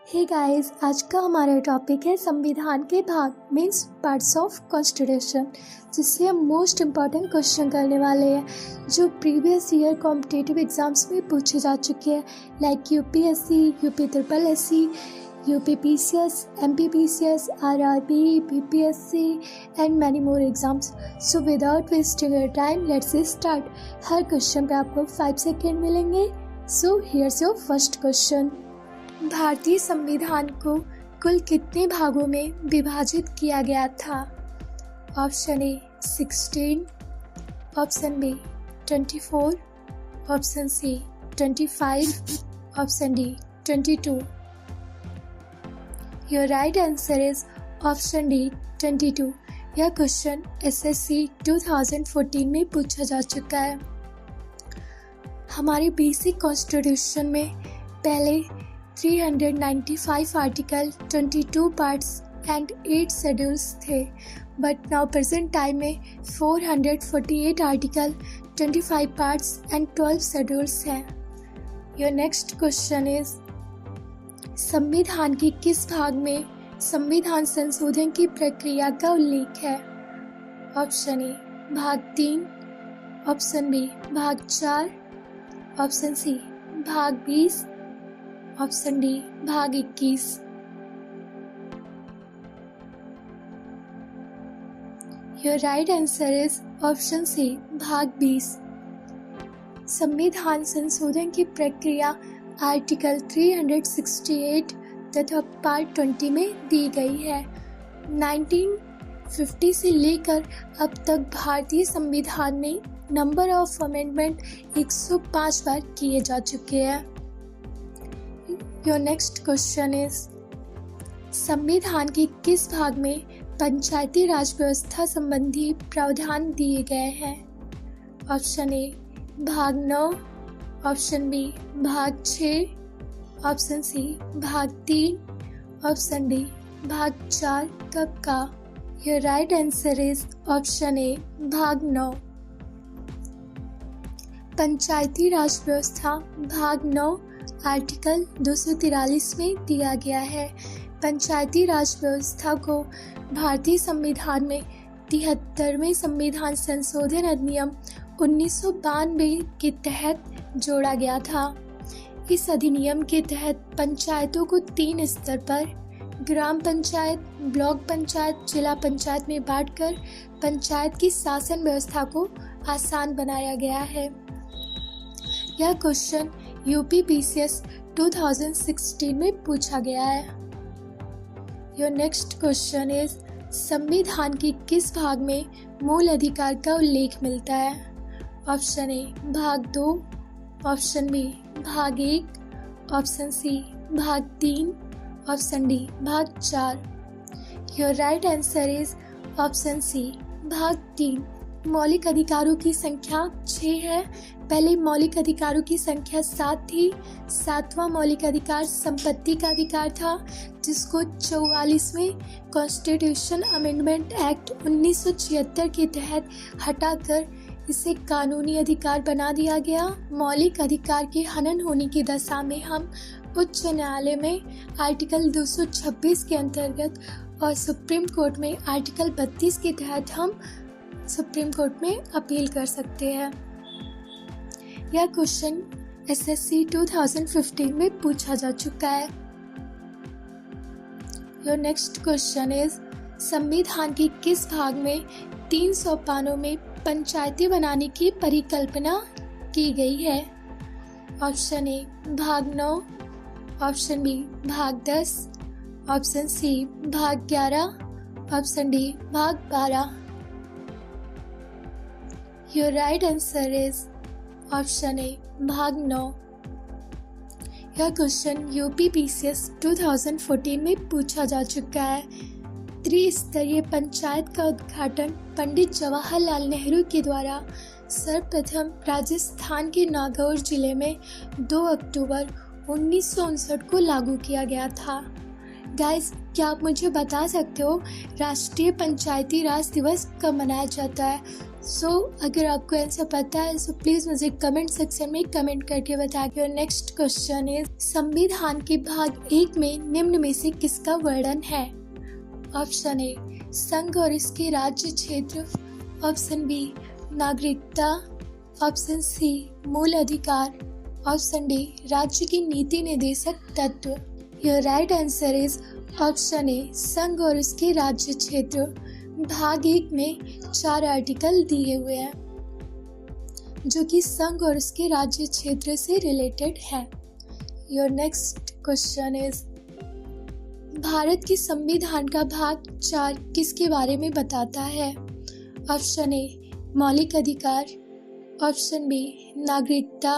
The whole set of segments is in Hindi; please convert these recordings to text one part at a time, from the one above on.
हे गाइस, आज का हमारा टॉपिक है संविधान के भाग मीन्स पार्ट्स ऑफ कॉन्स्टिट्यूशन, जिससे हम मोस्ट इम्पॉर्टेंट क्वेश्चन करने वाले हैं जो प्रीवियस ईयर कॉम्पिटिटिव एग्जाम्स में पूछे जा चुके हैं, like UPSC, UP triple SC, UP PCS, MP PCS, RRB, BPSC and many more exams. So without wasting your time let's start. हर क्वेश्चन पे आपको 5 सेकेंड मिलेंगे। So here's your first question. भारतीय संविधान को कुल कितने भागों में विभाजित किया गया था? Option A 16, option B 24, option C 25, option D 22। Your right answer is option D 22। यह क्वेश्चन एसएससी 2014 में पूछा जा चुका है। हमारे बेसिक कॉन्स्टिट्यूशन में पहले 395 आर्टिकल, 22 पार्ट्स एंड 8 शेड्यूल्स थे, बट नाउ प्रेजेंट टाइम में 448 आर्टिकल, 25 पार्ट्स एंड 12 शेड्यूल्स हैं। योर नेक्स्ट क्वेश्चन इज संविधान के किस भाग में संविधान संशोधन की प्रक्रिया का उल्लेख है? ऑप्शन ए भाग 3, ऑप्शन बी भाग 4, ऑप्शन सी भाग 20, ऑप्शन डी भाग 21। Your right answer is option C भाग 20। संविधान संशोधन की प्रक्रिया आर्टिकल 368 तथा पार्ट 20 में दी गई है। 1950 से लेकर अब तक भारतीय संविधान में नंबर ऑफ अमेंडमेंट 105 बार किए जा चुके हैं। योर नेक्स्ट क्वेश्चन इज संविधान के किस भाग में पंचायती राज व्यवस्था संबंधी प्रावधान दिए गए हैं? ऑप्शन ए भाग 9, ऑप्शन बी भाग 6, ऑप्शन सी भाग 3, ऑप्शन डी भाग 4 कब का? Your right answer is option A भाग 9। पंचायती राज व्यवस्था भाग 9 आर्टिकल 243 में दिया गया है। पंचायती राज व्यवस्था को भारतीय संविधान में 73वें संविधान संशोधन अधिनियम 1992 के तहत जोड़ा गया था। इस अधिनियम के तहत पंचायतों को 3 स्तर पर ग्राम पंचायत, ब्लॉक पंचायत, जिला पंचायत में बांटकर पंचायत की शासन व्यवस्था को आसान बनाया गया है। यह क्वेश्चन यूपी पीसीएस 2016 में पूछा गया है। योर नेक्स्ट क्वेश्चन इज संविधान के किस भाग में मूल अधिकार का उल्लेख मिलता है? ऑप्शन ए भाग 2, ऑप्शन बी भाग 1, ऑप्शन सी भाग 3, ऑप्शन डी भाग 4। Your right answer is option C भाग 3। मौलिक अधिकारों की संख्या 6 है। पहले मौलिक अधिकारों की संख्या 7 थी। 7वां मौलिक अधिकार संपत्ति का अधिकार था, जिसको 44वें कॉन्स्टिट्यूशन अमेंडमेंट एक्ट 1976 के तहत हटाकर इसे कानूनी अधिकार बना दिया गया। मौलिक अधिकार के हनन होने की दशा में हम उच्च न्यायालय में आर्टिकल 226 के अंतर्गत और सुप्रीम कोर्ट में आर्टिकल 32 के तहत हम सुप्रीम कोर्ट में अपील कर सकते हैं। यह क्वेश्चन एसएससी 2015 में पूछा जा चुका है। योर नेक्स्ट क्वेश्चन इज संविधान के किस भाग में 300 पानों में पंचायतें बनाने की परिकल्पना की गई है? ऑप्शन ए भाग 9, ऑप्शन बी भाग 10, ऑप्शन सी भाग 11, ऑप्शन डी भाग 12। Your right answer is option A भाग 9। यह क्वेश्चन यूपी पीसीएस 2014 में पूछा जा चुका है। त्रिस्तरीय पंचायत का उद्घाटन पंडित जवाहरलाल नेहरू के द्वारा सर्वप्रथम राजस्थान के नागौर जिले में 2 अक्टूबर 1959 को लागू किया गया था। गाइस, क्या आप मुझे बता सकते हो राष्ट्रीय पंचायती राज दिवस कब मनाया जाता है? अगर आपको आंसर पता है तो प्लीज़ मुझे कमेंट सेक्शन में कमेंट करके बताइए। नेक्स्ट क्वेश्चन है, संविधान के भाग 1 में निम्न में से किसका वर्णन है? ऑप्शन ए, संघ और इसके राज्य क्षेत्र। ऑप्शन बी, नागरिकता। ऑप्शन सी, मूल अधिकार। ऑप्शन डी, राज्य की नीति निर्देशक तत्व। Your right answer is option A, संघ और इसके राज्य क्षेत्र। भाग 1 में 4 आर्टिकल दिए हुए हैं जो कि संघ और इसके राज्य क्षेत्र से रिलेटेड है। Your next question is, Bharat के संविधान का भाग 4 किसके बारे में बताता है? ऑप्शन ए, मौलिक अधिकार। ऑप्शन बी, नागरिकता।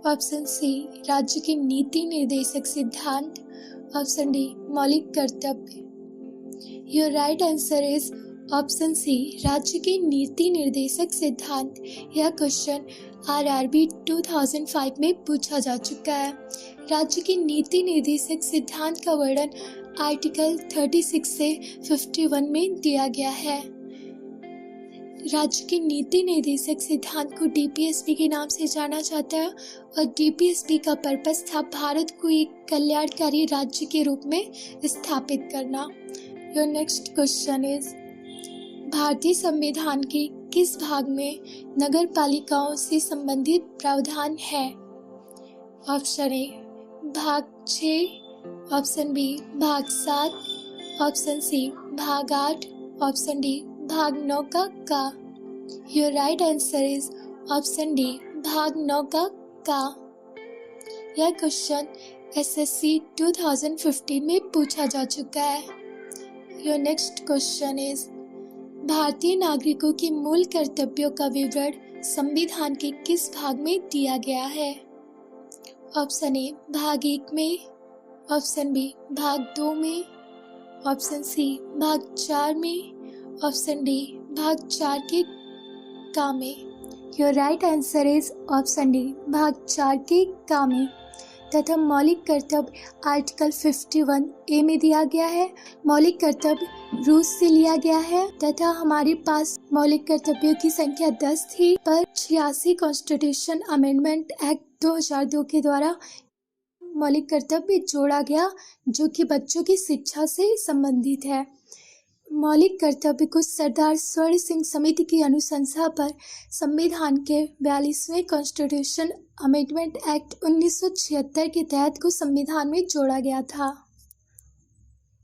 ऑप्शन सी, राज्य के नीति निर्देशक सिद्धांत। ऑप्शन डी, मौलिक कर्तव्य। Your right answer is option C, राज्य के नीति निर्देशक सिद्धांत। यह क्वेश्चन आरआरबी 2005 में पूछा जा चुका है। राज्य के नीति निर्देशक सिद्धांत का वर्णन आर्टिकल 36 से 51 में दिया गया है। राज्य के नीति निर्देशक सिद्धांत को डीपीएसपी के नाम से जाना जाता है और डीपीएसपी का पर्पस था भारत को एक कल्याणकारी राज्य के रूप में स्थापित करना। योर नेक्स्ट क्वेश्चन इज, भारतीय संविधान के किस भाग में नगर पालिकाओं से संबंधित प्रावधान है? ऑप्शन ए, भाग 6। ऑप्शन बी, भाग 7। ऑप्शन सी, भाग 8। ऑप्शन डी, भाग 9 का। Your right answer is option D, भाग 9 का। यह क्वेश्चन एसएससी 2015 में पूछा जा चुका है। योर नेक्स्ट क्वेश्चन इज, भारतीय नागरिकों के मूल कर्तव्यों का विवरण संविधान के किस भाग में दिया गया है? ऑप्शन ए, भाग 1 में। ऑप्शन बी, भाग 2 में। ऑप्शन सी, भाग 4 में। ऑप्शन डी, भाग 4 के का में। Your right answer is option D, भाग 4 के का में। तथा मौलिक कर्तव्य आर्टिकल 51 ए में दिया गया है। मौलिक कर्तव्य रूस से लिया गया है तथा हमारे पास मौलिक कर्तव्यों की संख्या 10 थी, पर 86 कॉन्स्टिट्यूशन अमेंडमेंट एक्ट 2002 के द्वारा मौलिक कर्तव्य जोड़ा गया जो कि बच्चों की शिक्षा से संबंधित है। मौलिक कर्तव्य को सरदार स्वर्ण सिंह समिति की अनुशंसा पर संविधान के 42वें कॉन्स्टिट्यूशन अमेंडमेंट एक्ट 1976 के तहत को संविधान में जोड़ा गया था।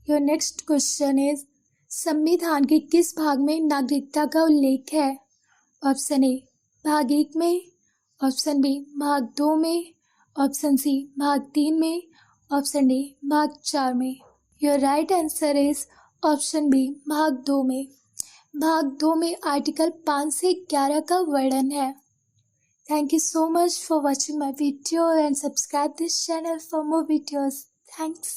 योर नेक्स्ट क्वेश्चन इज, संविधान के किस भाग में नागरिकता का उल्लेख है? ऑप्शन ए, भाग 1 में। ऑप्शन बी, भाग 2 में। ऑप्शन सी, भाग 3 में। ऑप्शन डी, भाग 4 में। Your right answer is option B, भाग 2 में। भाग 2 में आर्टिकल 5 से 11 का वर्णन है। Thank you so much for watching my video and subscribe this channel for more videos. Thanks.